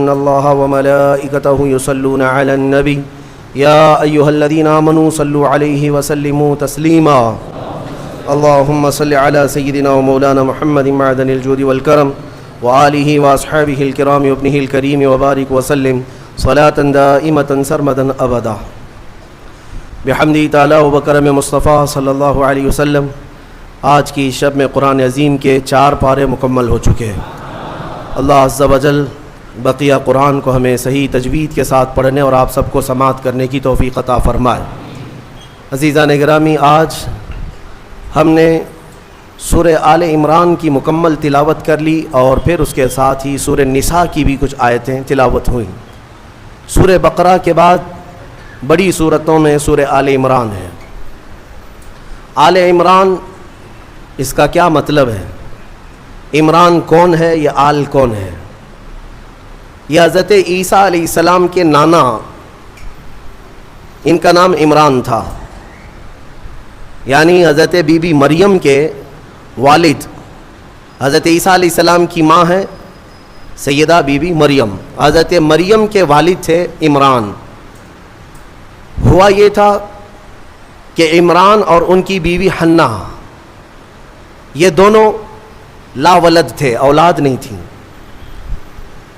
إن الله وملائكته يصلون على النبي يا أيها الذين آمنوا صلوا عليه وسلموا تسليما اللهم صل على سيدنا ومولانا محمد معدن الجود والكرم وآله وأصحابه الكرام وابنه الكريم وبارك وسلم صلاة دائمة سرمدا أبدا بحمدی تعالی و بکرم مصطفیٰ صلی اللہ علیہ وسلم. آج کی شب میں قرآن عظیم کے 4 پارے مکمل ہو چکے ہیں. اللہ عز و جل بقیہ قرآن کو ہمیں صحیح تجوید کے ساتھ پڑھنے اور آپ سب کو سماعت کرنے کی توفیق عطا فرمائے. عزیزان گرامی، آج ہم نے سورہ آل عمران کی مکمل تلاوت کر لی اور پھر اس کے ساتھ ہی سورہ نساء کی بھی کچھ آیتیں تلاوت ہوئیں. سورہ بقرہ کے بعد بڑی صورتوں میں سورہ آل عمران ہے. آل عمران اس کا کیا مطلب ہے؟ عمران کون ہے؟ یہ آل کون ہے؟ یہ حضرت عیسیٰ علیہ السلام کے نانا، ان کا نام عمران تھا، یعنی حضرت بی بی مریم کے والد. حضرت عیسیٰ علیہ السلام کی ماں ہے سیدہ بی بی مریم. حضرت مریم کے والد تھے عمران. ہوا یہ تھا کہ عمران اور ان کی بیوی حنہ یہ دونوں لا ولد تھے، اولاد نہیں تھی.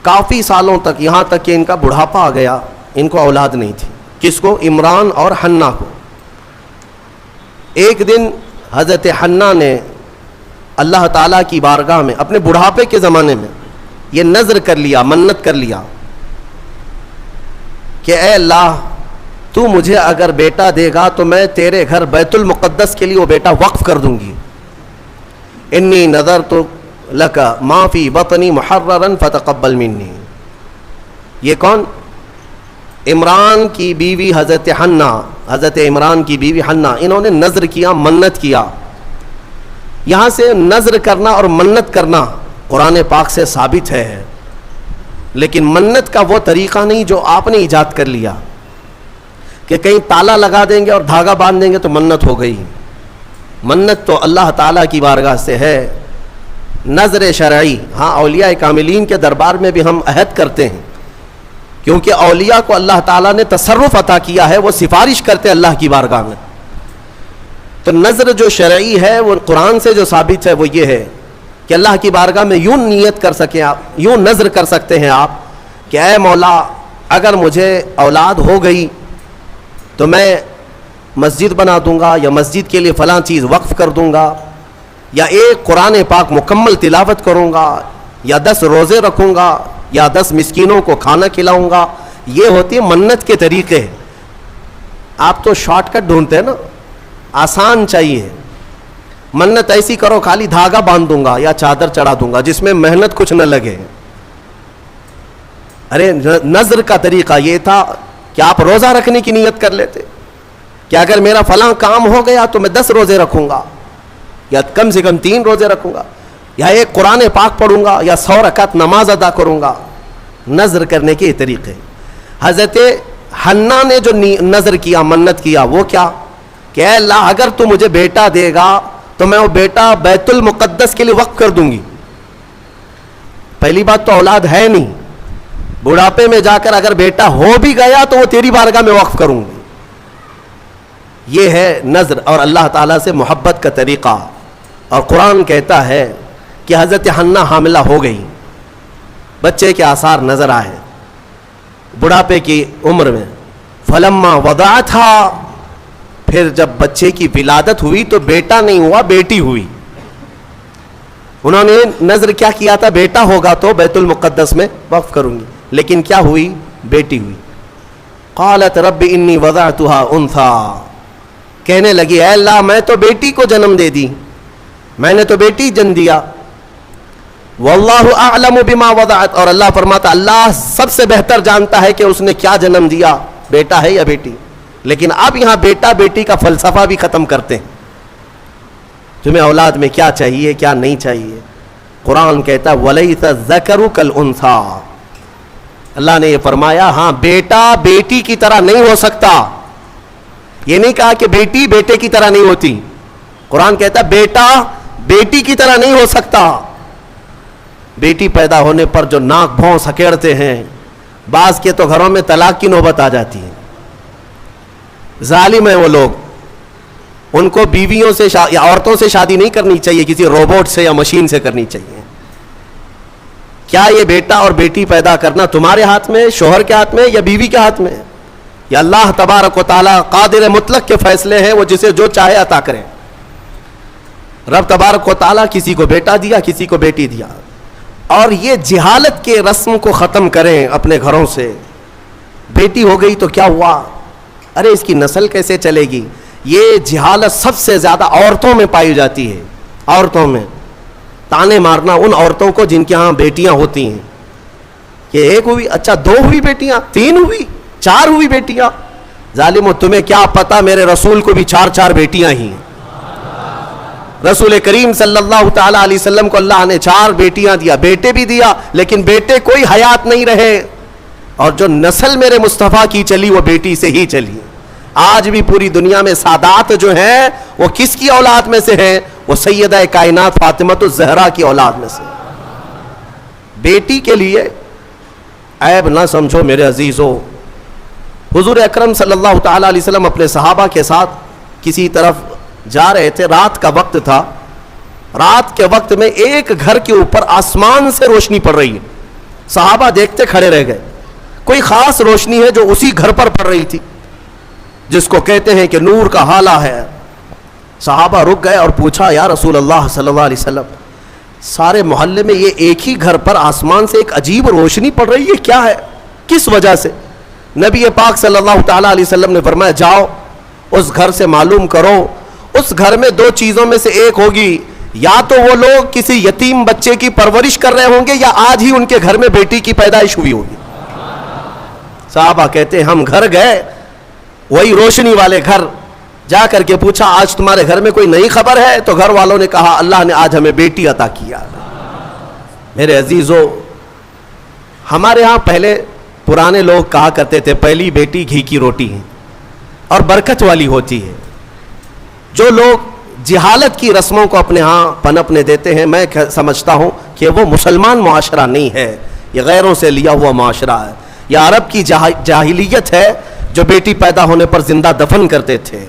کافی سالوں تک، یہاں تک کہ ان کا بڑھاپا آ گیا، ان کو اولاد نہیں تھی. کس کو؟ عمران اور حنہ کو. ایک دن حضرت حنہ نے اللہ تعالیٰ کی بارگاہ میں اپنے بڑھاپے کے زمانے میں یہ نذر کر لیا، منت کر لیا کہ اے اللہ، تو مجھے اگر بیٹا دے گا تو میں تیرے گھر بیت المقدس کے لیے وہ بیٹا وقف کر دوں گی. انی نذرت لک ما فی بطنی محررا فتقبل منی. یہ کون؟ عمران کی بیوی حضرت حنہ، حضرت عمران کی بیوی حنہ. انہوں نے نذر کیا، منت کیا. یہاں سے نذر کرنا اور منت کرنا قرآن پاک سے ثابت ہے، لیکن منت کا وہ طریقہ نہیں جو آپ نے ایجاد کر لیا کہ کہیں تالا لگا دیں گے اور دھاگا باندھ دیں گے تو منت ہو گئی. منت تو اللہ تعالیٰ کی بارگاہ سے ہے، نذر شرعی. ہاں، اولیاء کاملین کے دربار میں بھی ہم عہد کرتے ہیں، کیونکہ اولیاء کو اللہ تعالیٰ نے تصرف عطا کیا ہے، وہ سفارش کرتے اللہ کی بارگاہ میں. تو نذر جو شرعی ہے وہ قرآن سے جو ثابت ہے وہ یہ ہے کہ اللہ کی بارگاہ میں یوں نیت کر سکیں آپ، یوں نذر کر سکتے ہیں آپ کہ اے مولا، اگر مجھے اولاد ہو گئی تو میں مسجد بنا دوں گا، یا مسجد کے لیے فلاں چیز وقف کر دوں گا، یا ایک قرآن پاک مکمل تلاوت کروں گا، یا 10 روزے رکھوں گا، یا 10 مسکینوں کو کھانا کھلاؤں گا. یہ ہوتی ہے منت کے طریقے. آپ تو شارٹ کٹ ڈھونڈتے ہیں نا، آسان چاہیے. منت ایسی کرو، خالی دھاگا باندھ دوں گا یا چادر چڑھا دوں گا جس میں محنت کچھ نہ لگے. ارے نذر کا طریقہ یہ تھا کہ آپ روزہ رکھنے کی نیت کر لیتے کہ اگر میرا فلاں کام ہو گیا تو میں 10 روزے رکھوں گا، یا کم سے کم 3 روزے رکھوں گا، یا ایک قرآن پاک پڑھوں گا، یا 100 رکعت نماز ادا کروں گا. نذر کرنے کے طریقے. حضرت حنہ نے جو نذر کیا، منت کیا، وہ کیا کہ اے اللہ، اگر تو مجھے بیٹا دے گا تو میں وہ بیٹا بیت المقدس کے لیے وقف کر دوں گی. پہلی بات تو اولاد ہے نہیں، بڑھاپے میں جا کر اگر بیٹا ہو بھی گیا تو وہ تیری بارگاہ میں وقف کروں گی. یہ ہے نذر اور اللہ تعالیٰ سے محبت کا طریقہ. اور قرآن کہتا ہے کہ حضرت حنہ حاملہ ہو گئی، بچے کے آثار نظر آئے بڑھاپے کی عمر میں. فلما وضعتھا، پھر جب بچے کی ولادت ہوئی تو بیٹا نہیں ہوا، بیٹی ہوئی. انہوں نے نذر کیا کیا تھا؟ بیٹا ہوگا تو بیت المقدس میں وقف کروں گی، لیکن کیا ہوئی؟ بیٹی ہوئی. قالت رب انی وضعتها انثى، کہنے لگی اے اللہ، میں تو بیٹی کو جنم دے دی، میں نے تو بیٹی جن دیا. واللہ اعلم بما وضعت، اور اللہ فرماتا اللہ سب سے بہتر جانتا ہے کہ اس نے کیا جنم دیا، بیٹا ہے یا بیٹی. لیکن اب یہاں بیٹا بیٹی کا فلسفہ بھی ختم کرتے ہیں. تمہیں اولاد میں کیا چاہیے، کیا نہیں چاہیے. قرآن کہتا وَلَيْسَ الذَّكَرُ كَالْأُنثَىٰ، اللہ نے یہ فرمایا ہاں بیٹا بیٹی کی طرح نہیں ہو سکتا. یہ نہیں کہا کہ بیٹی بیٹے کی طرح نہیں ہوتی. قرآن کہتا بیٹا بیٹی کی طرح نہیں ہو سکتا. بیٹی پیدا ہونے پر جو ناک بھون سکیڑتے ہیں بعض کے تو گھروں میں طلاق کی نوبت آ جاتی ہے. ظالم ہیں وہ لوگ. ان کو بیویوں سے یا عورتوں سے شادی نہیں کرنی چاہیے, کسی روبوٹ سے یا مشین سے کرنی چاہیے. کیا یہ بیٹا اور بیٹی پیدا کرنا تمہارے ہاتھ میں, شوہر کے ہاتھ میں یا بیوی کے ہاتھ میں؟ یا اللہ تبارک و تعالی قادر مطلق کے فیصلے ہیں, وہ جسے جو چاہے عطا کرے. رب تبارک و تعالی کسی کو بیٹا دیا, کسی کو بیٹی دیا. اور یہ جہالت کے رسم کو ختم کریں اپنے گھروں سے. بیٹی ہو گئی تو کیا ہوا, ارے اس کی نسل کیسے چلے گی؟ یہ جہالت سب سے زیادہ عورتوں میں پائی جاتی ہے. عورتوں میں تانے مارنا ان عورتوں کو جن کے ہاں بیٹیاں ہوتی ہیں کہ ایک ہوئی, اچھا 2 ہوئی بیٹیاں, 3 ہوئی, 4 ہوئی بیٹیاں. ظالمو تمہیں کیا پتا, میرے رسول کو بھی 4 بیٹیاں ہی ہیں. رسول کریم صلی اللہ تعالی علیہ وسلم کو اللہ نے 4 بیٹیاں دیا, بیٹے بھی دیا, لیکن بیٹے کوئی حیات نہیں رہے. اور جو نسل میرے مصطفیٰ کی چلی وہ بیٹی سے ہی چلی. آج بھی پوری دنیا میں سادات جو ہیں وہ کس کی اولاد میں سے ہیں؟ وہ سیدہ کائنات فاطمۃ الزہرا کی اولاد میں سے. بیٹی کے لیے عیب نہ سمجھو میرے عزیزو. حضور اکرم صلی اللہ تعالی علیہ وسلم اپنے صحابہ کے ساتھ کسی طرف جا رہے تھے, رات کا وقت تھا. رات کے وقت میں ایک گھر کے اوپر آسمان سے روشنی پڑ رہی ہے. صحابہ دیکھتے کھڑے رہ گئے. کوئی خاص روشنی ہے جو اسی گھر پر پڑ رہی تھی, جس کو کہتے ہیں کہ نور کا حالہ ہے. صحابہ رک گئے اور پوچھا, یا رسول اللہ صلی اللہ علیہ وسلم, سارے محلے میں یہ ایک ہی گھر پر آسمان سے ایک عجیب روشنی پڑ رہی ہے, کیا ہے, کس وجہ سے؟ نبی پاک صلی اللہ تعالی علیہ وسلم نے فرمایا, جاؤ اس گھر سے معلوم کرو, اس گھر میں 2 چیزوں میں سے ایک ہوگی, یا تو وہ لوگ کسی یتیم بچے کی پرورش کر رہے ہوں گے, یا آج ہی ان کے گھر میں بیٹی کی پیدائش ہوئی ہوگی. صحابہ کہتے ہیں ہم گھر گئے, وہی روشنی والے گھر, جا کر کے پوچھا آج تمہارے گھر میں کوئی نئی خبر ہے؟ تو گھر والوں نے کہا اللہ نے آج ہمیں بیٹی عطا کیا. میرے عزیزو, ہمارے ہاں پہلے پرانے لوگ کہا کرتے تھے پہلی بیٹی گھی کی روٹی ہے اور برکت والی ہوتی ہے. جو لوگ جہالت کی رسموں کو اپنے ہاں پنپنے دیتے ہیں, میں سمجھتا ہوں کہ وہ مسلمان معاشرہ نہیں ہے, یہ غیروں سے لیا ہوا معاشرہ ہے. یہ عرب کی جاہلیت ہے جو بیٹی پیدا ہونے پر زندہ دفن کرتے تھے.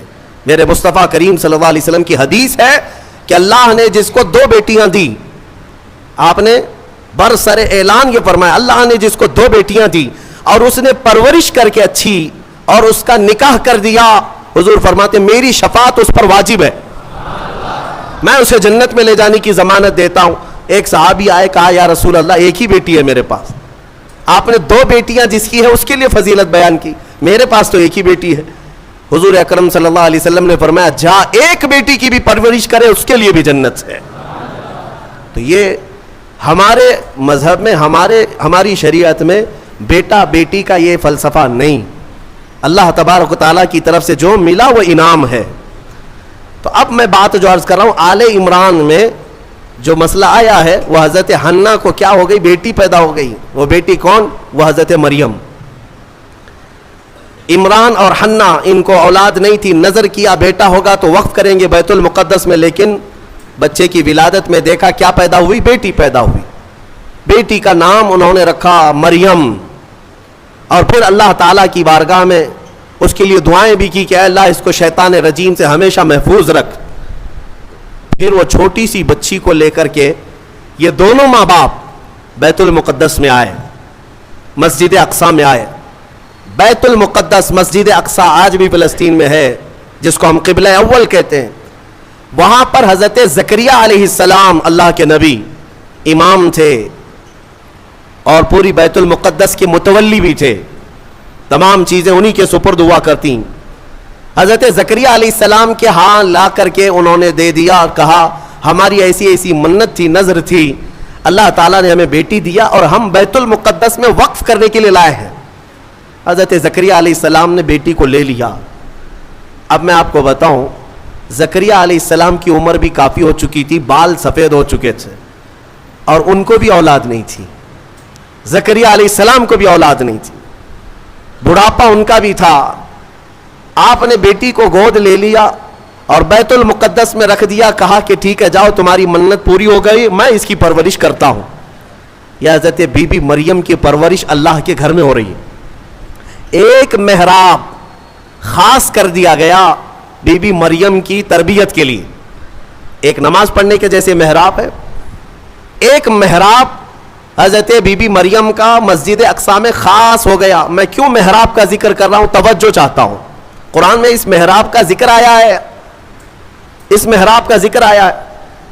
میرے مصطفیٰ کریم صلی اللہ علیہ وسلم کی حدیث ہے کہ اللہ نے جس کو 2 بیٹیاں دی, آپ نے برسر اعلان یہ فرمایا, اللہ نے جس کو 2 بیٹیاں دی اور اس نے پرورش کر کے اچھی اور اس کا نکاح کر دیا, حضور فرماتے میری شفاعت اس پر واجب ہے, میں اسے جنت میں لے جانے کی ضمانت دیتا ہوں. ایک صحابی آئے, کہا یا رسول اللہ ایک ہی بیٹی ہے میرے پاس, آپ نے 2 بیٹیاں جس کی ہے اس کے لیے فضیلت بیان کی, میرے پاس تو ایک ہی بیٹی ہے. حضور اکرم صلی اللہ علیہ وسلم نے فرمایا جا ایک بیٹی کی بھی پرورش کرے, اس کے لیے بھی جنت ہے. تو یہ ہمارے مذہب میں, ہماری شریعت میں بیٹا بیٹی کا یہ فلسفہ نہیں. اللہ تبارک و تعالیٰ کی طرف سے جو ملا وہ انعام ہے. تو اب میں بات جو عرض کر رہا ہوں, آل عمران میں جو مسئلہ آیا ہے وہ حضرت حنا کو کیا ہو گئی, بیٹی پیدا ہو گئی. وہ بیٹی کون؟ وہ حضرت مریم. عمران اور حنا ان کو اولاد نہیں تھی, نظر کیا بیٹا ہوگا تو وقف کریں گے بیت المقدس میں, لیکن بچے کی ولادت میں دیکھا کیا پیدا ہوئی, بیٹی پیدا ہوئی. بیٹی کا نام انہوں نے رکھا مریم, اور پھر اللہ تعالیٰ کی بارگاہ میں اس کے لیے دعائیں بھی کی کہ اے اللہ اس کو شیطان رجیم سے ہمیشہ محفوظ رکھ. پھر وہ چھوٹی سی بچی کو لے کر کے یہ دونوں ماں باپ بیت المقدس میں آئے, مسجد اقصی میں آئے. بیت المقدس مسجد اقصی آج بھی فلسطین میں ہے, جس کو ہم قبلہ اول کہتے ہیں. وہاں پر حضرت زکریا علیہ السلام اللہ کے نبی امام تھے اور پوری بیت المقدس کے متولی بھی تھے, تمام چیزیں انہی کے سپرد ہوا کرتی. حضرت زکریا علیہ السلام کے ہاں لا کر کے انہوں نے دے دیا اور کہا ہماری ایسی ایسی منت تھی, نظر تھی, اللہ تعالیٰ نے ہمیں بیٹی دیا اور ہم بیت المقدس میں وقف کرنے کے لیے لائے ہیں. حضرت زکریا علیہ السلام نے بیٹی کو لے لیا. اب میں آپ کو بتاؤں, زکریا علیہ السلام کی عمر بھی کافی ہو چکی تھی, بال سفید ہو چکے تھے, اور ان کو بھی اولاد نہیں تھی. زکریا علیہ السلام کو بھی اولاد نہیں تھی, بڑھاپا ان کا بھی تھا. آپ نے بیٹی کو گود لے لیا اور بیت المقدس میں رکھ دیا, کہا کہ ٹھیک ہے جاؤ تمہاری منت پوری ہو گئی, میں اس کی پرورش کرتا ہوں. یا حضرت بی بی مریم کی پرورش اللہ کے گھر میں ہو رہی ہے. ایک محراب خاص کر دیا گیا بی بی مریم کی تربیت کے لیے. ایک نماز پڑھنے کے جیسے محراب ہے, ایک محراب حضرت بی بی مریم کا مسجد اقصی میں خاص ہو گیا. میں کیوں محراب کا ذکر کر رہا ہوں, توجہ چاہتا ہوں. قرآن میں اس محراب کا ذکر آیا ہے, اس محراب کا ذکر آیا ہے.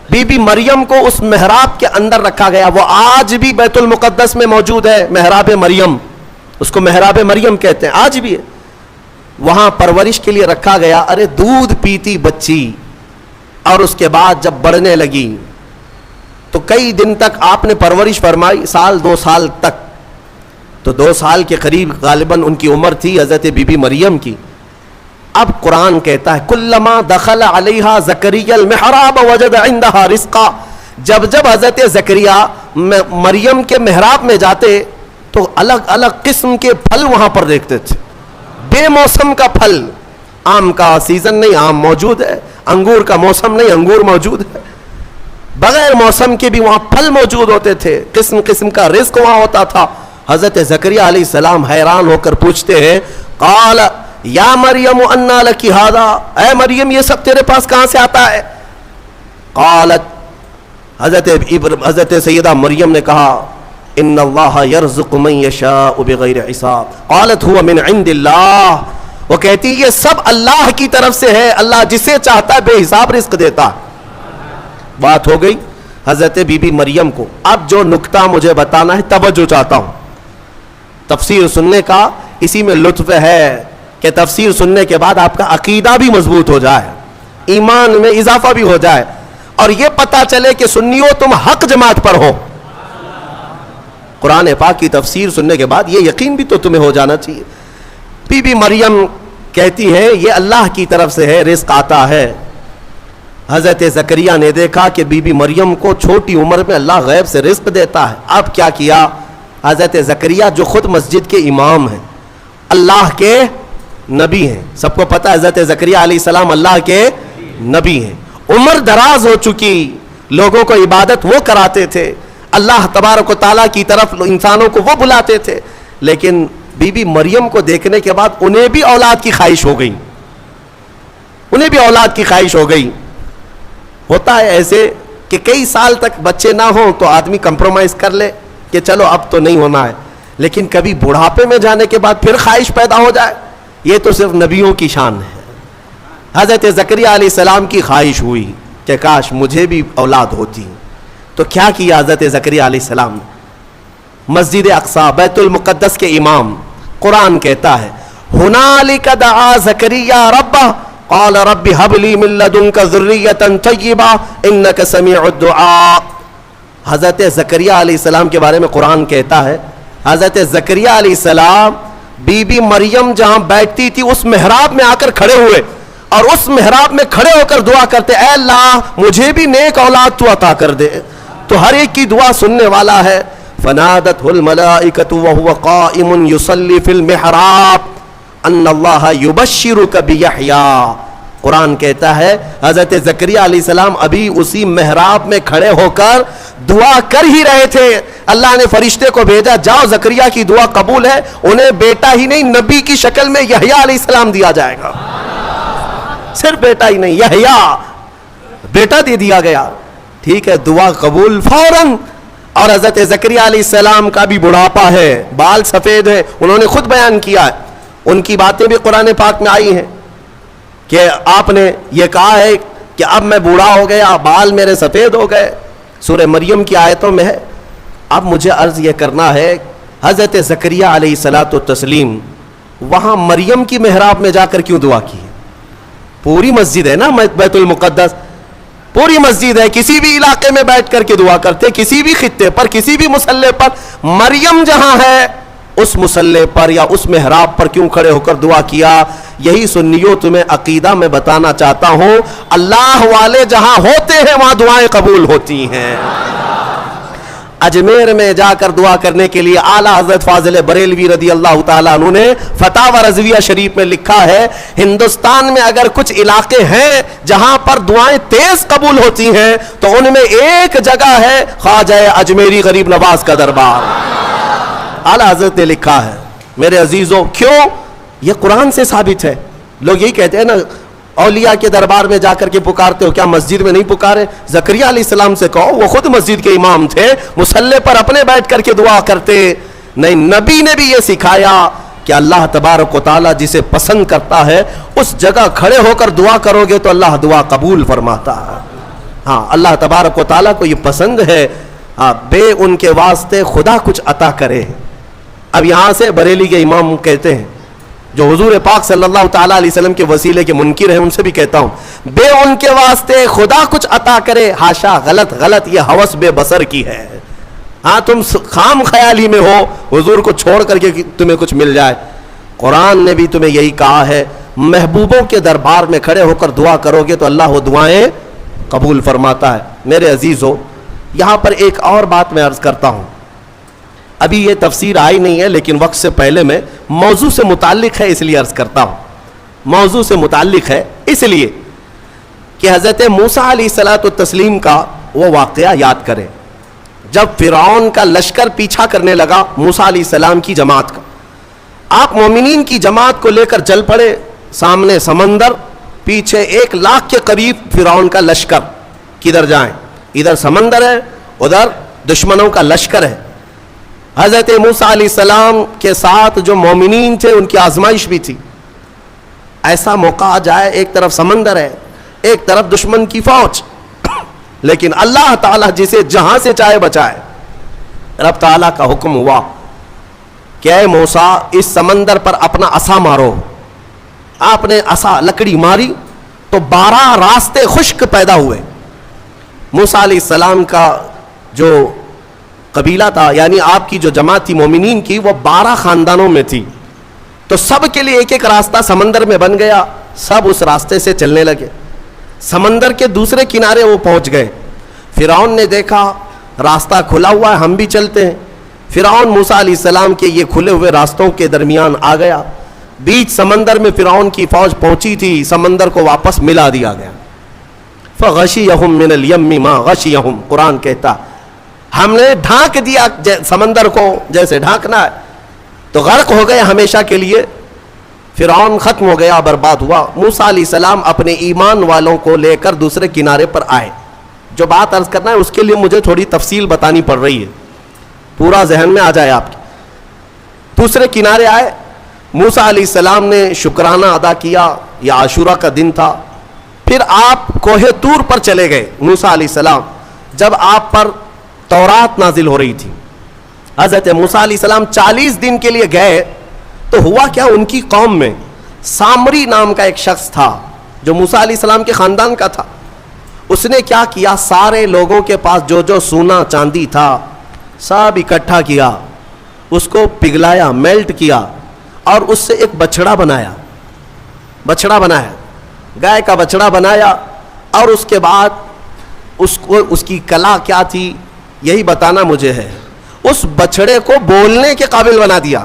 بی بی مریم کو اس محراب کے اندر رکھا گیا. وہ آج بھی بیت المقدس میں موجود ہے, محراب مریم, اس کو محراب مریم کہتے ہیں, آج بھی ہے. وہاں پرورش کے لیے رکھا گیا. ارے دودھ پیتی بچی, اور اس کے بعد جب بڑھنے لگی تو کئی دن تک آپ نے پرورش فرمائی, سال 2 سال تک. تو 2 سال کے قریب غالباً ان کی عمر تھی حضرت بی بی مریم کی. اب قرآن کہتا ہے کلما دخل علیہا زکریا المحراب وجد عندہا رزقا. جب جب حضرت زکریا مریم کے محراب میں جاتے تو الگ الگ قسم کے پھل وہاں پر دیکھتے تھے. بے موسم کا پھل, آم کا سیزن نہیں, آم موجود ہے. انگور کا موسم نہیں, انگور موجود ہے. بغیر موسم کے بھی وہاں پھل موجود ہوتے تھے. قسم قسم کا رزق وہاں ہوتا تھا. حضرت زکریا علیہ السلام حیران ہو کر پوچھتے ہیں, قال یا مریم انا لکی ھذا, اے مریم یہ سب تیرے پاس کہاں سے آتا ہے؟ قالت, حضرت سیدہ مریم نے کہا, ان اللہ یرزق من یشاء بغیر حساب. قالت هو من عند اللہ, وہ کہتی یہ سب اللہ کی طرف سے ہے, اللہ جسے چاہتا ہے بے حساب رزق دیتا. بات ہو گئی حضرت بی بی مریم کو. اب جو نکتہ مجھے بتانا ہے, توجہ چاہتا ہوں. تفسیر سننے کا اسی میں لطف ہے کہ تفسیر سننے کے بعد آپ کا عقیدہ بھی مضبوط ہو جائے, ایمان میں اضافہ بھی ہو جائے, اور یہ پتا چلے کہ سنیو تم حق جماعت پر ہو. قرآن پاک کی تفسیر سننے کے بعد یہ یقین بھی تو تمہیں ہو جانا چاہیے. بی بی مریم کہتی ہے یہ اللہ کی طرف سے ہے, رزق آتا ہے. حضرت زکریا نے دیکھا کہ بی بی مریم کو چھوٹی عمر میں اللہ غیب سے رزق دیتا ہے. اب کیا کیا حضرت زکریا, جو خود مسجد کے امام ہیں, اللہ کے نبی ہیں, سب کو پتہ ہے حضرت زکریا علیہ السلام اللہ کے نبی ہیں, عمر دراز ہو چکی, لوگوں کو عبادت وہ کراتے تھے, اللہ تبارک و تعالیٰ کی طرف انسانوں کو وہ بلاتے تھے. لیکن بی بی مریم کو دیکھنے کے بعد انہیں بھی اولاد کی خواہش ہو گئی, انہیں بھی اولاد کی خواہش ہو گئی. ہوتا ہے ایسے کہ کئی سال تک بچے نہ ہوں تو آدمی کمپرومائز کر لے کہ چلو اب تو نہیں ہونا ہے, لیکن کبھی بڑھاپے میں جانے کے بعد پھر خواہش پیدا ہو جائے, یہ تو صرف نبیوں کی شان ہے. حضرت زکریا علیہ السلام کی خواہش ہوئی کہ کاش مجھے بھی اولاد ہوتی. تو کیا کیا حضرت زکریا علیہ السلام نے؟ مسجد اقصی بیت المقدس کے امام, قرآن کہتا ہے ہنالک دعا زکریا ربہ قال رب هب لي من لدنك ذرية طيبة انك سميع الدعاء. حضرت زکریا علیہ السلام کے بارے میں قرآن کہتا ہے حضرت زکریا علیہ السلام بی بی مریم جہاں بیٹھتی تھی اس محراب میں آ کر کھڑے ہوئے, اور اس محراب میں کھڑے ہو کر دعا کرتے, اے اللہ مجھے بھی نیک اولاد تو عطا کر دے. تو ہر ایک کی دعا سننے والا ہے. فنادته الملائکة وهو قائم يصلي في المحراب ان اللہ یبشرک بیحییٰ. قرآن کہتا ہے حضرت زکریا علیہ السلام ابھی اسی محراب میں کھڑے ہو کر دعا کر ہی رہے تھے. اللہ نے فرشتے کو بھیجا, جاؤ زکریا کی دعا قبول ہے, انہیں بیٹا ہی نہیں نبی کی شکل میں یحییٰ علیہ السلام دیا جائے گا. صرف بیٹا ہی نہیں, یحییٰ بیٹا دے دیا گیا. ٹھیک ہے, دعا قبول فوراً. اور حضرت زکریا علیہ السلام کا بھی بڑھاپا ہے, بال سفید ہے, انہوں نے خود بیان کیا ہے, ان کی باتیں بھی قرآن پاک میں آئی ہیں کہ آپ نے یہ کہا ہے کہ اب میں بوڑھا ہو گیا, بال میرے سفید ہو گئے. سورہ مریم کی آیتوں میں ہے. اب مجھے عرض یہ کرنا ہے, حضرت زکریا علیہ الصلاۃ والتسلیم وہاں مریم کی محراب میں جا کر کیوں دعا کی؟ پوری مسجد ہے نا بیت المقدس, پوری مسجد ہے, کسی بھی علاقے میں بیٹھ کر کے دعا کرتے, کسی بھی خطے پر, کسی بھی مسلح پر. مریم جہاں ہے اس مسلح پر یا اس محراب پر کیوں کھڑے ہو کر دعا کیا؟ یہی سنیوں تمہیں عقیدہ میں بتانا چاہتا ہوں, اللہ والے جہاں ہوتے ہیں وہاں دعائیں قبول ہوتی ہیں. اجمیر میں جا کر دعا کرنے کے لیے اعلیٰ حضرت فاضل بریلوی رضی اللہ تعالیٰ عنہ نے فتاوی رضویہ شریف میں لکھا ہے، ہندوستان میں اگر کچھ علاقے ہیں جہاں پر دعائیں تیز قبول ہوتی ہیں تو ان میں ایک جگہ ہے خواجہ اجمیری غریب نواز کا دربار۔ اعلیٰ حضرت نے لکھا ہے۔ میرے عزیزوں، کیوں؟ یہ قرآن سے ثابت ہے۔ لوگ یہی کہتے ہیں نا اولیاء کے دربار میں جا کر کے پکارتے ہو، کیا مسجد میں نہیں پکارے؟ زکریہ علیہ السلام سے کہو، وہ خود مسجد کے امام تھے، مصلی پر اپنے بیٹھ کر کے دعا کرتے نہیں؟ نبی نے بھی یہ سکھایا کہ اللہ تبارک و تعالیٰ جسے پسند کرتا ہے اس جگہ کھڑے ہو کر دعا کرو گے تو اللہ دعا قبول فرماتا ہے۔ ہاں، اللہ تبارک و تعالیٰ کو یہ پسند ہے بے ان کے واسطے خدا کچھ عطا کرے۔ اب یہاں سے بریلی کے امام کہتے ہیں جو حضور پاک صلی اللہ تعالیٰ علیہ وسلم کے وسیلے کے منکر ہیں، ان سے بھی کہتا ہوں بے ان کے واسطے خدا کچھ عطا کرے، ہاشا، غلط، یہ ہوس بے بصر کی ہے۔ ہاں، تم خام خیالی میں ہو حضور کو چھوڑ کر کے تمہیں کچھ مل جائے۔ قرآن نے بھی تمہیں یہی کہا ہے، محبوبوں کے دربار میں کھڑے ہو کر دعا کرو گے تو اللہ وہ دعائیں قبول فرماتا ہے۔ میرے عزیزو، یہاں پر ایک اور بات میں عرض کرتا ہوں، ابھی یہ تفسیر آئی نہیں ہے لیکن وقت سے پہلے میں موضوع سے متعلق ہے اس لیے عرض کرتا ہوں۔ موضوع سے متعلق ہے اس لیے کہ حضرت موسیٰ علیہ الصلاۃ والتسلیم کا وہ واقعہ یاد کریں جب فرعون کا لشکر پیچھا کرنے لگا موسیٰ علیہ السلام کی جماعت کا۔ آپ مومنین کی جماعت کو لے کر چل پڑے، سامنے سمندر، پیچھے 1,00,000 کے قریب فرعون کا لشکر۔ کدھر جائیں؟ ادھر سمندر ہے، ادھر دشمنوں کا لشکر ہے۔ حضرت موسیٰ علیہ السلام کے ساتھ جو مومنین تھے ان کی آزمائش بھی تھی۔ ایسا موقع آ جائے، ایک طرف سمندر ہے، ایک طرف دشمن کی فوج، لیکن اللہ تعالیٰ جسے جہاں سے چاہے بچائے۔ رب تعالیٰ کا حکم ہوا کہ اے موسیٰ اس سمندر پر اپنا عصا مارو۔ آپ نے عصا لکڑی ماری تو 12 راستے خشک پیدا ہوئے۔ موسیٰ علیہ السلام کا جو قبیلہ تھا، یعنی آپ کی جو جماعت تھی مومنین کی، وہ 12 خاندانوں میں تھی، تو سب کے لیے ایک ایک راستہ سمندر میں بن گیا۔ سب اس راستے سے چلنے لگے، سمندر کے دوسرے کنارے وہ پہنچ گئے۔ فرعون نے دیکھا راستہ کھلا ہوا ہے، ہم بھی چلتے ہیں۔ فرعون موسیٰ علیہ السلام کے یہ کھلے ہوئے راستوں کے درمیان آ گیا۔ بیچ سمندر میں فرعون کی فوج پہنچی تھی، سمندر کو واپس ملا دیا گیا۔ فغشیہم من الیم ما غشیہم، قرآن کہتا ہم نے ڈھانک دیا سمندر کو جیسے ڈھانکنا ہے، تو غرق ہو گئے ہمیشہ کے لیے۔ فرعون ختم ہو گیا، برباد ہوا۔ موسیٰ علیہ السلام اپنے ایمان والوں کو لے کر دوسرے کنارے پر آئے۔ جو بات عرض کرنا ہے اس کے لیے مجھے تھوڑی تفصیل بتانی پڑ رہی ہے، پورا ذہن میں آ جائے آپ کے۔ دوسرے کنارے آئے، موسیٰ علیہ السلام نے شکرانہ ادا کیا، یہ عاشورہ کا دن تھا۔ پھر آپ کوہ طور پر چلے گئے موسیٰ علیہ السلام، جب آپ پر تورات نازل ہو رہی تھی۔ حضرت موسیٰ علیہ السلام 40 دن کے لیے گئے تو ہوا کیا، ان کی قوم میں سامری نام کا ایک شخص تھا جو موسیٰ علیہ السلام کے خاندان کا تھا۔ اس نے کیا کیا، سارے لوگوں کے پاس جو جو سونا چاندی تھا سب اکٹھا کیا، اس کو پگھلایا، میلٹ کیا، اور اس سے ایک بچڑا بنایا، گائے کا بچڑا بنایا، اور اس کے بعد اس کی کلا کیا تھی یہی بتانا مجھے ہے۔ اس بچڑے کو بولنے کے قابل بنا دیا۔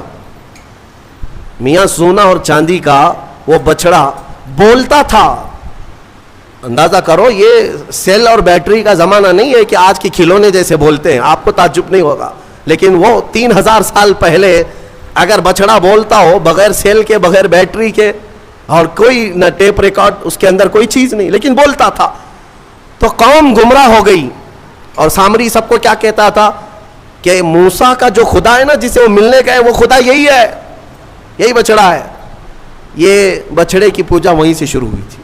میاں سونا اور چاندی کا وہ بچڑا بولتا تھا۔ اندازہ کرو، یہ سیل اور بیٹری کا زمانہ نہیں ہے کہ آج کے کھلونے جیسے بولتے ہیں، آپ کو تعجب نہیں ہوگا، لیکن وہ 3000 سال پہلے اگر بچڑا بولتا ہو بغیر سیل کے، بغیر بیٹری کے، اور کوئی نہ ٹیپ ریکارڈ، اس کے اندر کوئی چیز نہیں، لیکن بولتا تھا، تو قوم گمراہ ہو گئی۔ اور سامری سب کو کیا کہتا تھا کہ موسیٰ کا جو خدا ہے نا جسے وہ ملنے گئے، وہ خدا یہی ہے، یہی بچڑا ہے۔ یہ بچڑے کی پوجا وہیں سے شروع ہوئی تھی،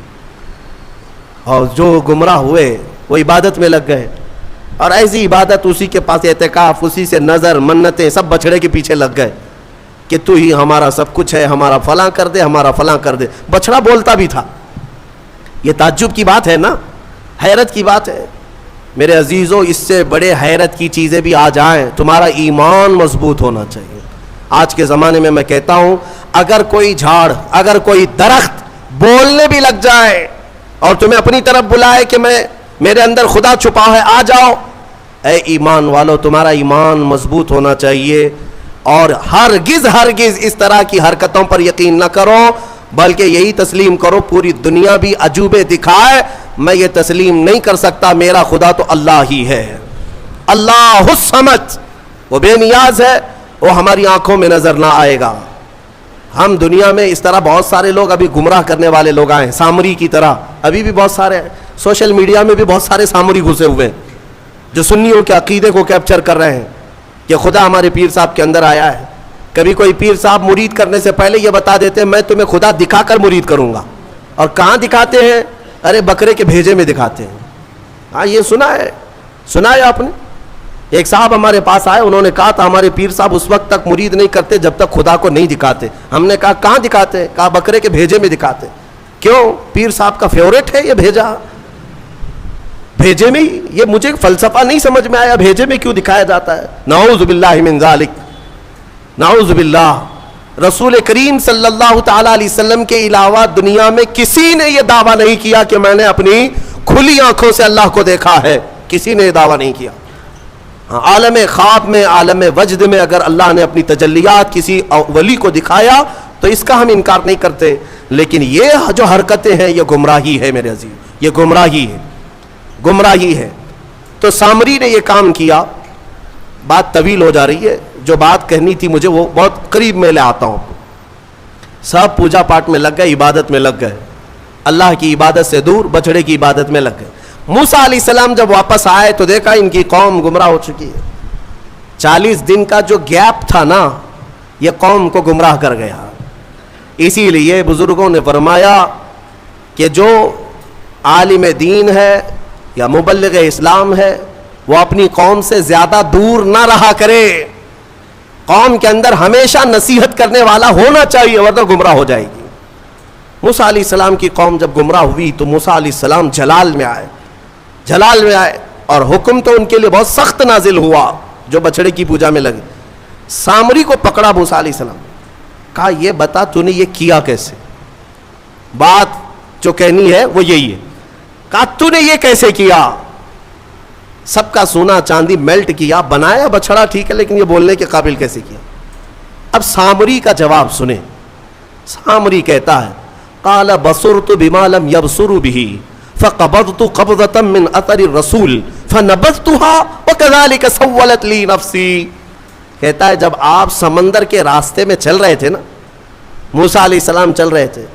اور جو گمراہ ہوئے وہ عبادت میں لگ گئے، اور ایسی عبادت، اسی کے پاس اعتکاف، اسی سے نظر، منتیں، سب بچڑے کے پیچھے لگ گئے کہ تو ہی ہمارا سب کچھ ہے، ہمارا فلاں کر دے، ہمارا فلاں کر دے۔ بچڑا بولتا بھی تھا۔ یہ تعجب کی بات ہے نا، حیرت کی بات ہے۔ میرے عزیزوں، اس سے بڑے حیرت کی چیزیں بھی آ جائیں، تمہارا ایمان مضبوط ہونا چاہیے۔ آج کے زمانے میں کہتا ہوں، اگر کوئی جھاڑ، اگر کوئی درخت بولنے بھی لگ جائے اور تمہیں اپنی طرف بلائے کہ میرے اندر خدا چھپا ہے، آ جاؤ، اے ایمان والو تمہارا ایمان مضبوط ہونا چاہیے اور ہرگز ہرگز اس طرح کی حرکتوں پر یقین نہ کرو، بلکہ یہی تسلیم کرو پوری دنیا بھی عجوبے دکھائے میں یہ تسلیم نہیں کر سکتا، میرا خدا تو اللہ ہی ہے، اللہ الصمد، وہ بے نیاز ہے، وہ ہماری آنکھوں میں نظر نہ آئے گا۔ ہم دنیا میں اس طرح بہت سارے لوگ ابھی گمراہ کرنے والے لوگ آئے ہیں، سامری کی طرح ابھی بھی بہت سارے ہیں، سوشل میڈیا میں بھی بہت سارے سامری گھسے ہوئے ہیں جو سنیوں کے عقیدے کو کیپچر کر رہے ہیں کہ خدا ہمارے پیر صاحب کے اندر آیا ہے۔ کبھی کوئی پیر صاحب مرید کرنے سے پہلے یہ بتا دیتے ہیں میں تمہیں خدا دکھا کر مرید کروں گا، اور کہاں دکھاتے ہیں؟ ارے بکرے کے بھیجے میں دکھاتے ہیں۔ ہاں یہ سنا ہے آپ نے؟ ایک صاحب ہمارے پاس آئے، انہوں نے کہا تھا ہمارے پیر صاحب اس وقت تک مرید نہیں کرتے جب تک خدا کو نہیں دکھاتے۔ ہم نے کہا کہاں دکھاتے؟ کہا بکرے کے بھیجے میں دکھاتے۔ کیوں؟ پیر صاحب کا فیوریٹ ہے یہ بھیجا، بھیجے میں ہی، یہ مجھے فلسفہ نہیں سمجھ میں آیا، بھیجے میں کیوں دکھایا جاتا ہے؟ نعوذ باللہ من ذالک، نعوذ باللہ۔ رسول کریم صلی اللہ تعالی علیہ وسلم کے علاوہ دنیا میں کسی نے یہ دعویٰ نہیں کیا کہ میں نے اپنی کھلی آنکھوں سے اللہ کو دیکھا ہے، کسی نے یہ دعویٰ نہیں کیا۔ عالم خواب میں، عالم وجد میں اگر اللہ نے اپنی تجلیات کسی ولی کو دکھایا تو اس کا ہم انکار نہیں کرتے، لیکن یہ جو حرکتیں ہیں یہ گمراہی ہے میرے عزیز، یہ گمراہی ہے۔ تو سامری نے یہ کام کیا۔ بات طویل ہو جا رہی ہے، جو بات کہنی تھی مجھے وہ بہت قریب میں لے آتا ہوں۔ سب پوجا پاٹ میں لگ گئے، عبادت میں لگ گئے، اللہ کی عبادت سے دور بچڑے کی عبادت میں لگ گئے۔ موسیٰ علیہ السلام جب واپس آئے تو دیکھا ان کی قوم گمراہ ہو چکی ہے۔ 40 دن کا جو گیپ تھا نا، یہ قوم کو گمراہ کر گیا۔ اسی لیے بزرگوں نے فرمایا کہ جو عالم دین ہے یا مبلغ اسلام ہے وہ اپنی قوم سے زیادہ دور نہ رہا کرے، قوم کے اندر ہمیشہ نصیحت کرنے والا ہونا چاہیے ورنہ گمراہ ہو جائے گی۔ موسیٰ علیہ السلام کی قوم جب گمراہ ہوئی تو موسیٰ علیہ السلام جلال میں آئے اور حکم تو ان کے لیے بہت سخت نازل ہوا جو بچڑے کی پوجا میں لگے۔ سامری کو پکڑا موسیٰ علیہ السلام، کہا یہ بتا تو نے یہ کیا کیسے؟ بات جو کہنی ہے وہ یہی ہے۔ کہا تو نے یہ کیسے کیا؟ سب کا سونا چاندی میلٹ کیا، بنایا بچڑا ٹھیک ہے، لیکن یہ بولنے کے قابل کیسے کیا؟ اب سامری کا جواب سنیں۔ سامری کہتا ہے قال بصرت بما لم يبصروا به فقبضت قبضة من اثر الرسول فنبذتها وكذلك سولت لي نفسي۔ کہتا ہے جب آپ سمندر کے راستے میں چل رہے تھے نا، موسیٰ علیہ السلام چل رہے تھے،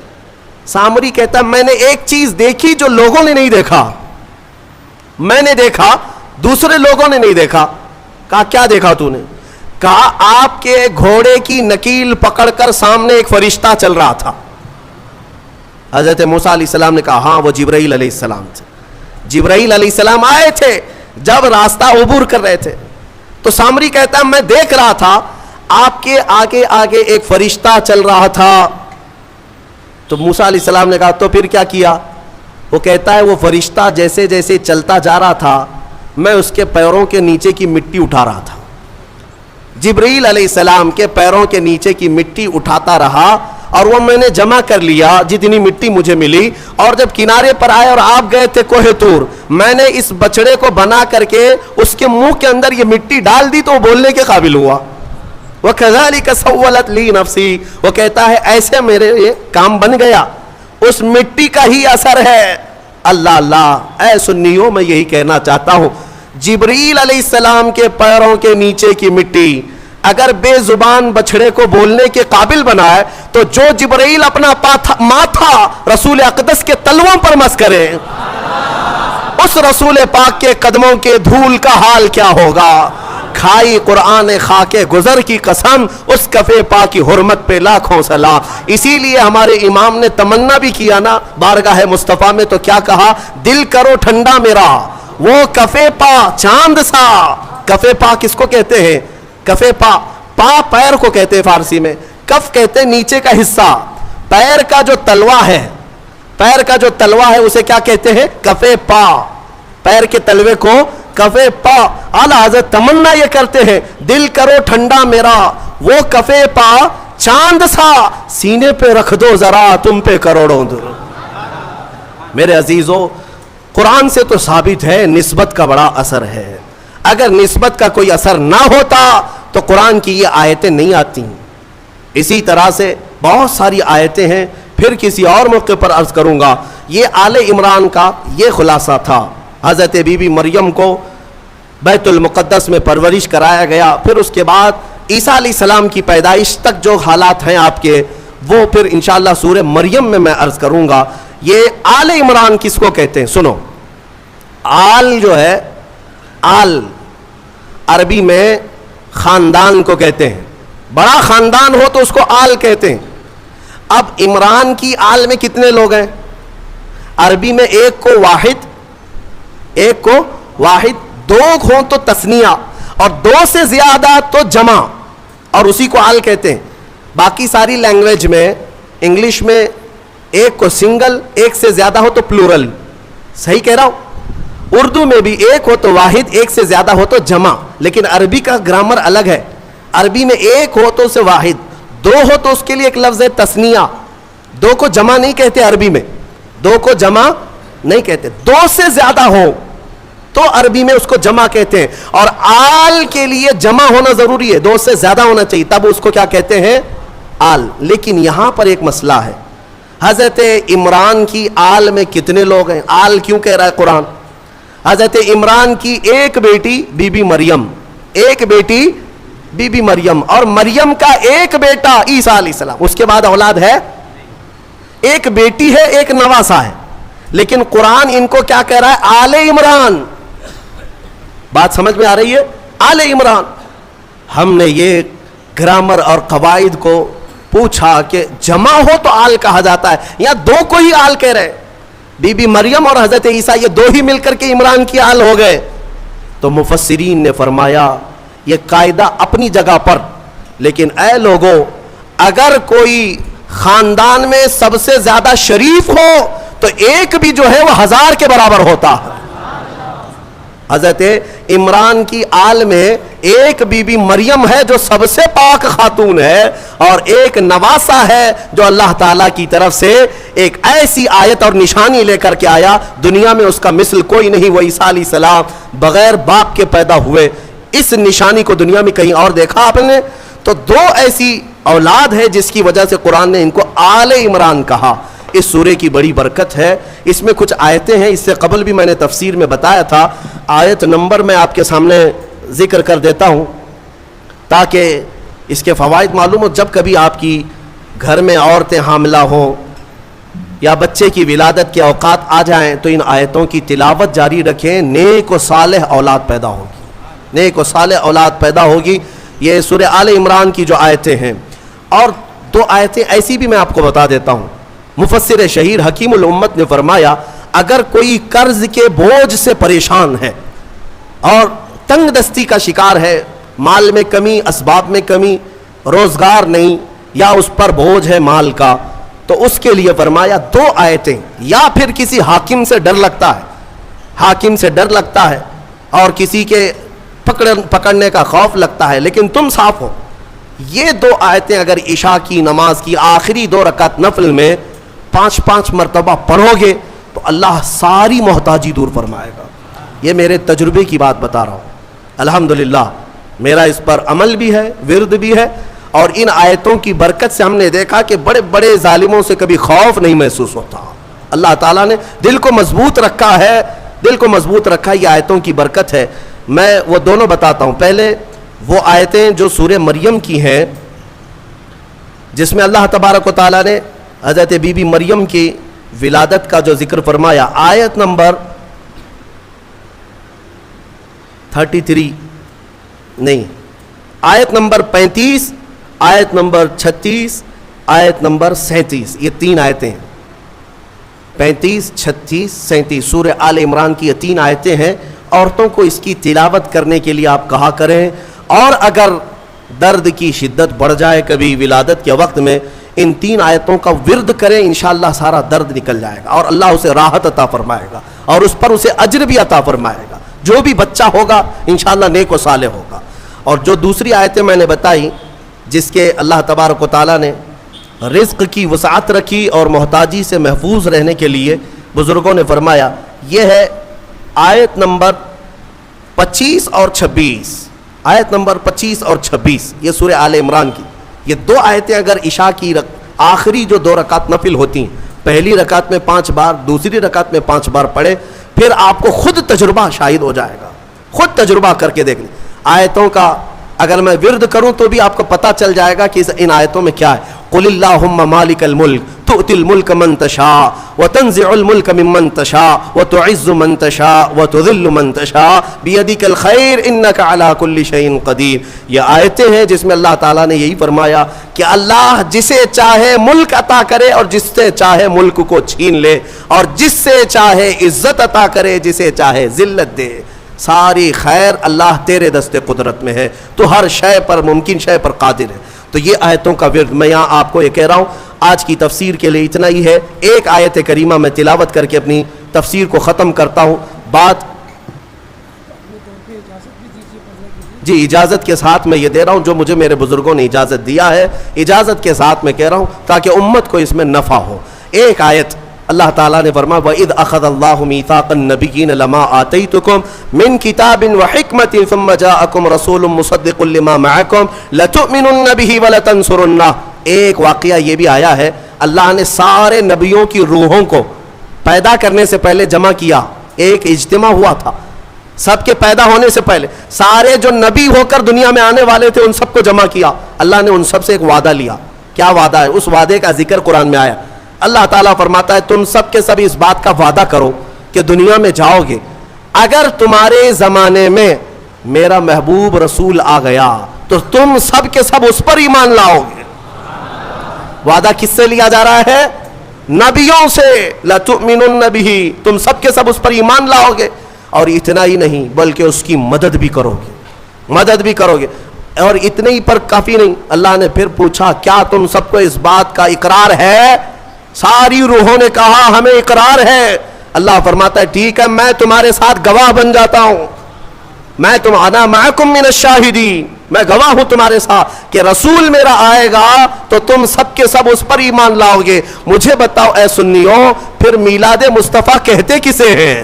سامری کہتا ہے میں نے ایک چیز دیکھی جو لوگوں نے نہیں دیکھا، میں نے دیکھا دوسرے لوگوں نے نہیں دیکھا۔ کہا کیا دیکھا تو نے؟ کہا آپ کے گھوڑے کی نکیل پکڑ کر سامنے ایک فرشتہ چل رہا تھا۔ حضرت موسیٰ علیہ السلام نے کہا ہاں وہ جبرائیل علیہ السلام تھے، جبرائیل علیہ السلام آئے تھے جب راستہ عبور کر رہے تھے۔ تو سامری کہتا ہے میں دیکھ رہا تھا آپ کے آگے آگے ایک فرشتہ چل رہا تھا۔ تو موسیٰ علیہ السلام نے کہا تو پھر کیا کیا؟ وہ کہتا ہے وہ فرشتہ جیسے جیسے چلتا جا رہا تھا میں اس کے پیروں کے نیچے کی مٹی اٹھا رہا تھا، جبرائیل علیہ السلام کے پیروں کے نیچے کی مٹی اٹھاتا رہا اور وہ میں نے جمع کر لیا جتنی مٹی مجھے ملی، اور جب کنارے پر آئے اور آپ گئے تھے کوہ طور، میں نے اس بچڑے کو بنا کر کے اس کے منہ کے اندر یہ مٹی ڈال دی تو وہ بولنے کے قابل ہوا۔ وَكَذَلِكَ سَوَّلَتْ لِي نَفْسِي، وہ کہتا ہے ایسے میرے یہ کام بن گیا، اس مٹی کا ہی اثر ہے۔ اللہ اللہ، اے سنیوں میں یہی کہنا چاہتا ہوں، جبرائیل علیہ السلام کے پیروں کے نیچے کی مٹی اگر بے زبان بچڑے کو بولنے کے قابل بنائے تو جو جبرائیل اپنا ماتھا رسول اقدس کے تلووں پر مس کرے، اس رسول پاک کے قدموں کے دھول کا حال کیا ہوگا؟ کھائی قرآن خاک گزر کی قسم، اس کفے پاک کی حرمت پہ لاکھوں سلام۔ اسی لیے ہمارے امام نے تمنا بھی کیا نا بارگاہ مصطفیٰ میں، تو کیا کہا؟ دل کرو ٹھنڈا میرا وہ کفے پا چاند سا۔ کفے پا کس کو کہتے ہیں؟ کفے پا، پا پیر کو کہتے ہیں فارسی میں، کف کہتے ہیں نیچے کا حصہ، پیر کا جو تلوا ہے، پیر کا جو تلوا ہے اسے کیا کہتے ہیں؟ کفے پا، پیر کے تلوے کو کفے پا۔ اعلیٰ حضرت تمنا یہ کرتے ہیں دل کرو ٹھنڈا میرا وہ کفے پا چاند سا، سینے پہ رکھ دو ذرا تم پہ کروڑوں در۔ میرے عزیزو، قرآن سے تو ثابت ہے نسبت کا بڑا اثر ہے۔ اگر نسبت کا کوئی اثر نہ ہوتا تو قرآن کی یہ آیتیں نہیں آتی. اسی طرح سے بہت ساری آیتیں ہیں، پھر کسی اور موقع پر عرض کروں گا. یہ آل عمران کا یہ خلاصہ تھا. حضرت بی بی مریم کو بیت المقدس میں پرورش کرایا گیا، پھر اس کے بعد عیسیٰ علیہ السلام کی پیدائش تک جو حالات ہیں آپ کے، وہ پھر انشاءاللہ سورہ مریم میں عرض کروں گا. یہ آل عمران کس کو کہتے ہیں؟ سنو، آل جو ہے، آل عربی میں خاندان کو کہتے ہیں. بڑا خاندان ہو تو اس کو آل کہتے ہیں. اب عمران کی آل میں کتنے لوگ ہیں؟ عربی میں ایک کو واحد، ایک کو واحد، دو ہوں تو تثنیہ، اور دو سے زیادہ تو جمع، اور اسی کو آل کہتے ہیں. باقی ساری لینگویج میں، انگلش میں ایک کو سنگل، ایک سے زیادہ ہو تو پلورل. صحیح کہہ رہا ہوں؟ اردو میں بھی ایک ہو تو واحد، ایک سے زیادہ ہو تو جمع. لیکن عربی کا گرامر الگ ہے. عربی میں ایک ہو تو اسے واحد، دو ہو تو اس کے لیے ایک لفظ ہے تثنیہ. دو کو جمع نہیں کہتے عربی میں، دو کو جمع نہیں کہتے. دو سے زیادہ ہو تو عربی میں اس کو جمع کہتے ہیں. اور آل کے لیے جمع ہونا ضروری ہے، دو سے زیادہ ہونا چاہیے، تب اس کو کیا کہتے ہیں؟ آل. لیکن یہاں پر ایک مسئلہ ہے. حضرت عمران کی آل میں کتنے لوگ ہیں؟ آل کیوں کہہ رہا ہے قرآن؟ حضرت عمران کی ایک بیٹی بی بی مریم، ایک بیٹی بی بی مریم، اور مریم کا ایک بیٹا عیسیٰ علیہ السلام. اس کے بعد اولاد ہے؟ ایک بیٹی ہے، ایک نواسا ہے. لیکن قرآن ان کو کیا کہہ رہا ہے؟ آل عمران. بات سمجھ میں آ رہی ہے؟ آل عمران. ہم نے یہ گرامر اور قواعد کو پوچھا کہ جمع ہو تو آل کہا جاتا ہے، یا دو کو ہی آل کہہ رہے ہیں؟ بی بی مریم اور حضرت عیسیٰ یہ دو ہی مل کر کے عمران کی آل ہو گئے. تو مفسرین نے فرمایا یہ قاعدہ اپنی جگہ پر، لیکن اے لوگوں، اگر کوئی خاندان میں سب سے زیادہ شریف ہو تو ایک بھی جو ہے وہ 1000 کے برابر ہوتا ہے. حضرت عمران کی آل میں ایک بی بی مریم ہے جو سب سے پاک خاتون ہے، اور ایک نواسا ہے جو اللہ تعالیٰ کی طرف سے ایک ایسی آیت اور نشانی لے کر کے آیا، دنیا میں اس کا مثل کوئی نہیں. وہ عیسیٰ علیہ السلام بغیر باپ کے پیدا ہوئے. اس نشانی کو دنیا میں کہیں اور دیکھا آپ نے؟ تو دو ایسی اولاد ہے جس کی وجہ سے قرآن نے ان کو آل عمران کہا. اس سورے کی بڑی برکت ہے. اس میں کچھ آیتیں ہیں، اس سے قبل بھی میں نے تفسیر میں بتایا تھا. آیت نمبر میں آپ کے سامنے ذکر کر دیتا ہوں تاکہ اس کے فوائد معلوم ہو. جب کبھی آپ کی گھر میں عورتیں حاملہ ہوں یا بچے کی ولادت کے اوقات آ جائیں تو ان آیتوں کی تلاوت جاری رکھیں. نیک و صالح اولاد پیدا ہوگی، نیک و صالح اولاد پیدا ہوگی. یہ سورہ آل عمران کی جو آیتیں ہیں. اور دو آیتیں ایسی بھی میں آپ کو بتا دیتا ہوں. مفسر شہیر حکیم الامت نے فرمایا اگر کوئی قرض کے بوجھ سے پریشان ہے اور تنگ دستی کا شکار ہے، مال میں کمی، اسباب میں کمی، روزگار نہیں، یا اس پر بوجھ ہے مال کا، تو اس کے لیے فرمایا دو آیتیں. یا پھر کسی حاکم سے ڈر لگتا ہے، حاکم سے ڈر لگتا ہے اور کسی کے پکڑنے کا خوف لگتا ہے، لیکن تم صاف ہو. یہ دو آیتیں اگر عشاء کی نماز کی آخری 2 رکعت نفل میں 5 مرتبہ پڑھو گے تو اللہ ساری محتاجی دور فرمائے گا. یہ میرے تجربے کی بات بتا رہا ہوں. الحمدللہ میرا اس پر عمل بھی ہے، ورد بھی ہے. اور ان آیتوں کی برکت سے ہم نے دیکھا کہ بڑے بڑے ظالموں سے کبھی خوف نہیں محسوس ہوتا. اللہ تعالیٰ نے دل کو مضبوط رکھا ہے، دل کو مضبوط رکھا ہے. یہ آیتوں کی برکت ہے. میں وہ دونوں بتاتا ہوں. پہلے وہ آیتیں جو سورہ مریم کی ہیں جس میں اللہ تبارک و تعالیٰ نے حضرت بی بی مریم کی ولادت کا جو ذکر فرمایا. آیت نمبر 33 نہیں، آیت نمبر 35، آیت نمبر 36، آیت نمبر 37. یہ 3 آیتیں ہیں. 35، 36، 37 سورہ آل عمران کی یہ 3 آیتیں ہیں. عورتوں کو اس کی تلاوت کرنے کے لیے آپ کہا کریں. اور اگر درد کی شدت بڑھ جائے کبھی ولادت کے وقت میں، ان 3 آیتوں کا ورد کریں، انشاءاللہ سارا درد نکل جائے گا اور اللہ اسے راحت عطا فرمائے گا اور اس پر اسے اجر بھی عطا فرمائے گا. جو بھی بچہ ہوگا انشاءاللہ نیک و صالح ہوگا. اور جو دوسری آیتیں میں نے بتائی جس کے اللہ تبارک و تعالیٰ نے رزق کی وسعت رکھی اور محتاجی سے محفوظ رہنے کے لیے بزرگوں نے فرمایا، یہ ہے آیت نمبر 25 اور 26, آیت نمبر 25 اور 26، یہ سورہ آل عمران کی یہ دو آیتیں اگر عشاء کی آخری جو 2 رکعت نفل ہوتی ہیں، پہلی رکعت میں 5 بار، دوسری رکعت میں 5 بار پڑھے، پھر آپ کو خود تجربہ شاہد ہو جائے گا، خود تجربہ کر کے دیکھ لیں۔ آیتوں کا اگر میں ورد کروں تو بھی آپ کو پتہ چل جائے گا کہ ان آیتوں میں کیا ہے۔ قل اللہم مالک الملک تؤتی الملک من تشاء وتنزع الملک ممن تشاء وتعز من تشاء وتذل من تشاء بیدک الخیر انک علی کل شیء قدیر۔ یہ آیتیں ہیں جس میں اللہ تعالیٰ نے یہی فرمایا کہ اللہ جسے چاہے ملک عطا کرے اور جس سے چاہے ملک کو چھین لے، اور جس سے چاہے عزت عطا کرے، جسے چاہے ذلت دے۔ ساری خیر اللہ تیرے دست قدرت میں ہے، تو ہر شے پر، ممکن شے پر قادر ہے۔ تو یہ آیتوں کا ورد میں یہاں آپ کو یہ کہہ رہا ہوں۔ آج کی تفسیر کے لیے اتنا ہی ہے۔ ایک آیت کریمہ میں تلاوت کر کے اپنی تفسیر کو ختم کرتا ہوں۔ بات جی اجازت کے ساتھ میں یہ دے رہا ہوں جو مجھے میرے بزرگوں نے اجازت دیا ہے، اجازت کے ساتھ میں کہہ رہا ہوں تاکہ امت کو اس میں نفع ہو۔ ایک آیت اللہ تعالیٰ نے فرمایا وَإِذْ أَخَذَ اللَّهُ مِيثَاقَ النَّبِيِّينَ لَمَا آتَيْتُكُم مِّن كِتَابٍ وَحِكْمَةٍ ثُمَّ جَاءَكُمْ رَسُولٌ مُصَدِّقٌ لِّمَا مَعَكُمْ لَتُؤْمِنُنَّ بِهِ وَلَتَنصُرُنَّهُ۔ ایک واقعہ یہ بھی آیا ہے، اللہ نے سارے نبیوں کی روحوں کو پیدا کرنے سے پہلے جمع کیا، ایک اجتماع ہوا تھا سب کے پیدا ہونے سے پہلے، سارے جو نبی ہو کر دنیا میں آنے والے تھے ان سب کو جمع کیا۔ اللہ نے ان سب سے ایک وعدہ لیا۔ کیا وعدہ ہے؟ اس وعدے کا ذکر قرآن میں آیا۔ اللہ تعالیٰ فرماتا ہے تم سب کے سب اس بات کا وعدہ کرو کہ دنیا میں جاؤ گے، اگر تمہارے زمانے میں میرا محبوب رسول آ گیا تو تم سب کے سب اس پر ایمان لاؤ گے۔ وعدہ کس سے لیا جا رہا ہے؟ نبیوں سے۔ لَتُؤْمِنُنَّ بِهِ، تم سب کے سب اس پر ایمان لاؤ گے، اور اتنا ہی نہیں بلکہ اس کی مدد بھی کرو گے، مدد بھی کرو گے۔ اور اتنے ہی پر کافی نہیں، اللہ نے پھر پوچھا کیا تم سب کو اس بات کا اقرار ہے؟ ساری روحوں نے کہا ہمیں اقرار ہے۔ اللہ فرماتا ہے ٹھیک ہے، میں تمہارے ساتھ گواہ بن جاتا ہوں، میں انا معکم من الشاہدین، میں گواہ ہوں تمہارے ساتھ کہ رسول میرا آئے گا تو تم سب کے سب اس پر ایمان لاؤ گے۔ مجھے بتاؤ اے سنیوں، پھر میلاد مصطفیٰ کہتے کسے ہیں؟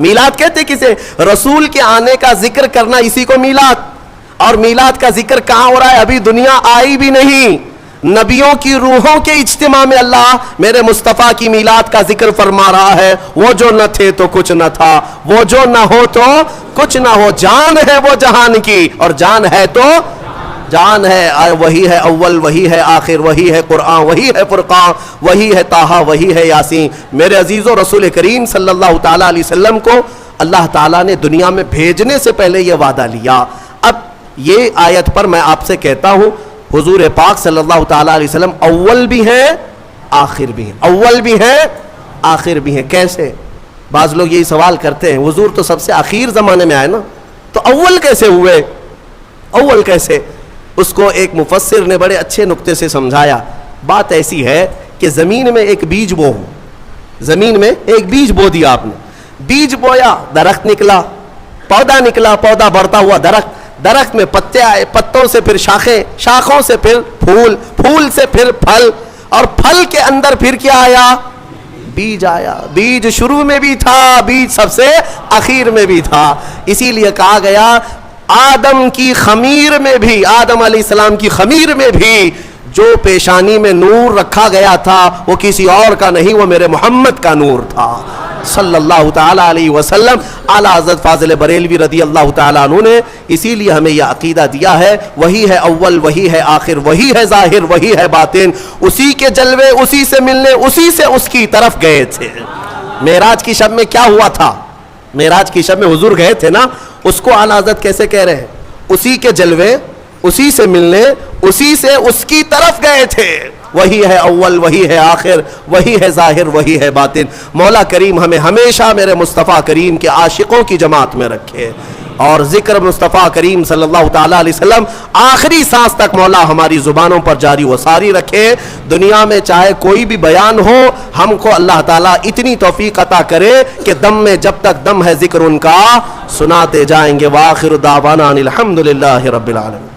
میلاد کہتے کسے؟ رسول کے آنے کا ذکر کرنا اسی کو میلاد۔ اور میلاد کا ذکر کہاں ہو رہا ہے؟ ابھی دنیا آئی بھی نہیں، نبیوں کی روحوں کے اجتماع میں اللہ میرے مصطفیٰ کی میلاد کا ذکر فرما رہا ہے۔ وہ جو نہ تھے تو کچھ نہ تھا، وہ جو نہ ہو تو کچھ نہ ہو، جان ہے وہ جہان کی، اور جان ہے تو جان ہے۔ وہی ہے اول، وہی ہے آخر، وہی ہے قرآن، وہی ہے فرقان، وہی ہے طٰہٰ، وہی ہے یاسین۔ میرے عزیزو، رسول کریم صلی اللہ تعالیٰ علیہ وسلم کو اللہ تعالیٰ نے دنیا میں بھیجنے سے پہلے یہ وعدہ لیا۔ اب یہ آیت پر میں آپ سے کہتا ہوں حضور پاک صلی اللہ تعالیٰ علیہ وسلم اول بھی ہیں آخر بھی ہیں، اول بھی ہیں آخر بھی ہیں۔ کیسے؟ بعض لوگ یہی سوال کرتے ہیں حضور تو سب سے آخر زمانے میں آئے نا، تو اول کیسے ہوئے؟ اول کیسے؟ اس کو ایک مفسر نے بڑے اچھے نقطے سے سمجھایا۔ بات ایسی ہے کہ زمین میں ایک بیج بو، زمین میں ایک بیج بو دیا آپ نے، بیج بویا، درخت نکلا، پودا نکلا، پودا بڑھتا ہوا درخت، درخت میں پتے آئے، پتوں سے پھر شاخیں، شاخوں سے پھر پھول، پھول سے پھر پھل، اور پھل کے اندر پھر کیا آیا؟ بیج آیا۔ بیج شروع میں بھی تھا، بیج سب سے اخیر میں بھی تھا۔ اسی لیے کہا گیا آدم کی خمیر میں بھی، آدم علیہ السلام کی خمیر میں بھی جو پیشانی میں نور رکھا گیا تھا وہ کسی اور کا نہیں، وہ میرے محمد کا نور تھا صلی اللہ تعالیٰ علیہ وسلم۔ اعلیٰ حضرت فاضل بریلوی رضی اللہ تعالیٰ عنہ نے اسی لیے ہمیں یہ عقیدہ دیا ہے، وہی ہے اول، وہی ہے آخر، وہی ہے ظاہر، وہی ہے باطن، اسی کے جلوے اسی سے ملنے، اسی سے اس کی طرف گئے تھے۔ معراج کی شب میں کیا ہوا تھا؟ معراج کی شب میں حضور گئے تھے نا، اس کو اعلیٰ حضرت کیسے کہہ رہے ہیں؟ اسی کے جلوے اسی سے ملنے، اسی سے اس کی طرف گئے تھے۔ وہی ہے اول، وہی ہے آخر، وہی ہے ظاہر، وہی ہے باطن۔ مولا کریم ہمیں ہمیشہ میرے مصطفیٰ کریم کے عاشقوں کی جماعت میں رکھے، اور ذکر مصطفیٰ کریم صلی اللہ تعالیٰ علیہ وسلم آخری سانس تک مولا ہماری زبانوں پر جاری و ساری رکھے۔ دنیا میں چاہے کوئی بھی بیان ہو، ہم کو اللہ تعالیٰ اتنی توفیق عطا کرے کہ دم میں جب تک دم ہے ذکر ان کا سناتے جائیں گے۔ وآخر دعوانا الحمدللہ رب العالمین۔